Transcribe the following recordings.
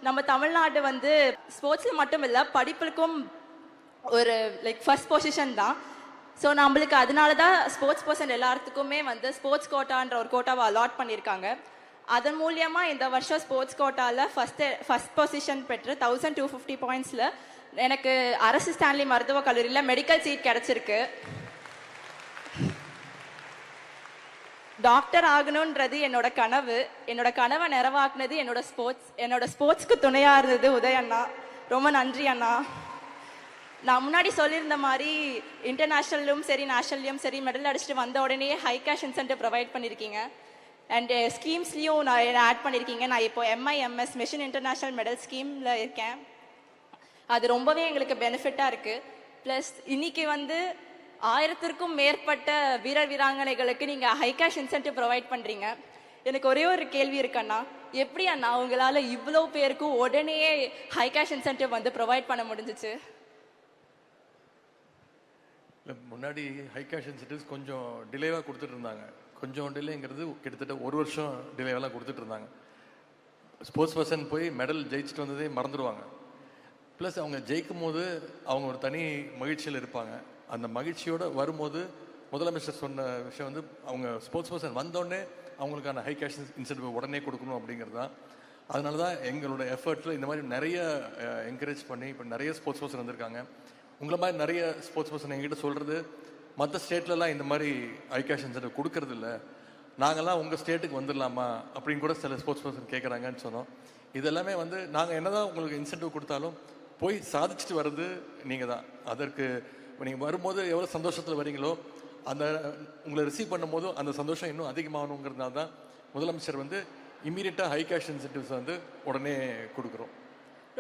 நம்ம தமிழ்நாடு வந்து ஸ்போர்ட்ஸில் மட்டும் இல்லை படிப்புக்கும் ஒரு ஃபர்ஸ்ட் பொசிஷன் தான். ஸோ நம்மளுக்கு அதனால தான் ஸ்போர்ட்ஸ் பர்சன் எல்லாத்துக்குமே வந்து ஸ்போர்ட்ஸ் கோட்டான்ற ஒரு கோட்டாவை அலாட் பண்ணியிருக்காங்க. அதன் மூலியமாக இந்த வருஷம் ஸ்போர்ட்ஸ் கோட்டாவில் ஃபர்ஸ்ட் பொசிஷன் பெற்று 1250 பாயிண்ட்ஸில் எனக்கு அரசு ஸ்டான்லி மருத்துவக் கல்லூரியில் மெடிக்கல் சீட் கிடச்சிருக்கு. டாக்டர் ஆகணுன்றது என்னோட கனவு. என்னோட கனவை நிறைவாக்குனது என்னோட ஸ்போர்ட்ஸ்க்கு துணையாக இருந்தது உதய் அண்ணா. ரொம்ப நன்றி அண்ணா. நான் முன்னாடி சொல்லியிருந்த மாதிரி இன்டர்நேஷ்னல்லும் சரி நேஷனல்லையும் சரி மெடல் அடிச்சுட்டு வந்த உடனே ஹை கேஷ் இன்சென்டிவ் ப்ரொவைட் பண்ணியிருக்கீங்க. அண்ட் ஸ்கீம்ஸ்லேயும் நான் ஆட் பண்ணியிருக்கீங்க. நான் இப்போ MIMS மிஷன் இன்டர்நேஷ்னல் மெடல் ஸ்கீமில் இருக்கேன். அது ரொம்பவே எங்களுக்கு பெனிஃபிட்டாக இருக்குது. ப்ளஸ் இன்னைக்கு வந்து 1000க்கும் மேற்பட்ட வீரர் வீராங்கனைகளுக்கு நீங்கள் ஹை கேஷ் இன்சென்டிவ் ப்ரொவைட் பண்ணுறீங்க. எனக்கு ஒரே ஒரு கேள்வி இருக்குண்ணா, எப்படி அண்ணா உங்களால் இவ்வளோ பேருக்கும் உடனே ஹை கேஷ் இன்சென்டிவ் வந்து ப்ரொவைட் பண்ண முடிஞ்சிச்சு? இல்லை, முன்னாடி ஹை கேஷ் இன்சென்டிவ்ஸ் கொஞ்சம் டிலேவாக கொடுத்துட்டு இருந்தாங்க. கொஞ்சம் டிலேங்கிறது கிட்டத்தட்ட ஒரு வருஷம் டிலேவெல்லாம் கொடுத்துட்டு இருந்தாங்க. ஸ்போர்ட்ஸ் பர்சன் போய் மெடல் ஜெயிச்சுட்டு வந்ததே மறந்துடுவாங்க. ப்ளஸ் அவங்க ஜெயிக்கும் போது அவங்க ஒரு தனி மகிழ்ச்சியில் இருப்பாங்க. அந்த மகிழ்ச்சியோடு வரும்போது முதலமைச்சர் சொன்ன விஷயம் வந்து அவங்க ஸ்போர்ட்ஸ் பர்சன் வந்தோடனே அவங்களுக்கான ஹை கேஷ் இன்சென்டிவ் உடனே கொடுக்கணும் அப்படிங்கிறது தான். அதனால தான் எங்களோட எஃபர்ட்டில் இந்த மாதிரி நிறைய என்கரேஜ் பண்ணி இப்போ நிறைய ஸ்போர்ட்ஸ் பர்சன் வந்திருக்காங்க. உங்களை மாதிரி நிறைய ஸ்போர்ட்ஸ் பர்சன் எங்கிட்ட சொல்கிறது, மற்ற ஸ்டேட்லலாம் இந்த மாதிரி ஹை கேஷ் இன்சென்டிவ் கொடுக்கறது இல்லை, நாங்கள்லாம் உங்கள் ஸ்டேட்டுக்கு வந்துடலாமா அப்படின்னு கூட சில ஸ்போர்ட்ஸ் பர்சன் கேட்குறாங்கன்னு சொன்னோம். இதெல்லாமே வந்து நாங்கள் என்ன தான் உங்களுக்கு இன்சென்டிவ் கொடுத்தாலும் போய் சாதிச்சுட்டு வர்றது நீங்கள் தான். அதற்கு நீங்கள் வரும்போது எவ்வளோ சந்தோஷத்தில் வரீங்களோ அந்த உங்களை ரிசீவ் பண்ணும் போதும் அந்த சந்தோஷம் இன்னும் அதிகமாகணுங்கிறதுனால தான் முதலமைச்சர் வந்து இம்மீடியட்டாக ஹை கேஷ் இன்சென்டிவ்ஸ் வந்து உடனே கொடுக்குறோம்.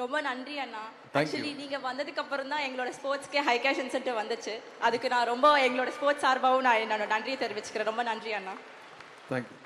ரொம்ப நன்றி அண்ணா. ஆக்சுவலி நீங்கள் வந்ததுக்கு அப்புறம் தான் எங்களோட ஸ்போர்ட்ஸ்க்கே ஹை கேஷ் இன்சென்டிவ் வந்துச்சு. அதுக்கு நான் ரொம்ப எங்களோட ஸ்போர்ட்ஸ் சார்பாகவும் நான் என்னோட நன்றியை தெரிவிச்சுக்கிறேன். ரொம்ப நன்றி அண்ணா. தேங்க்யூ.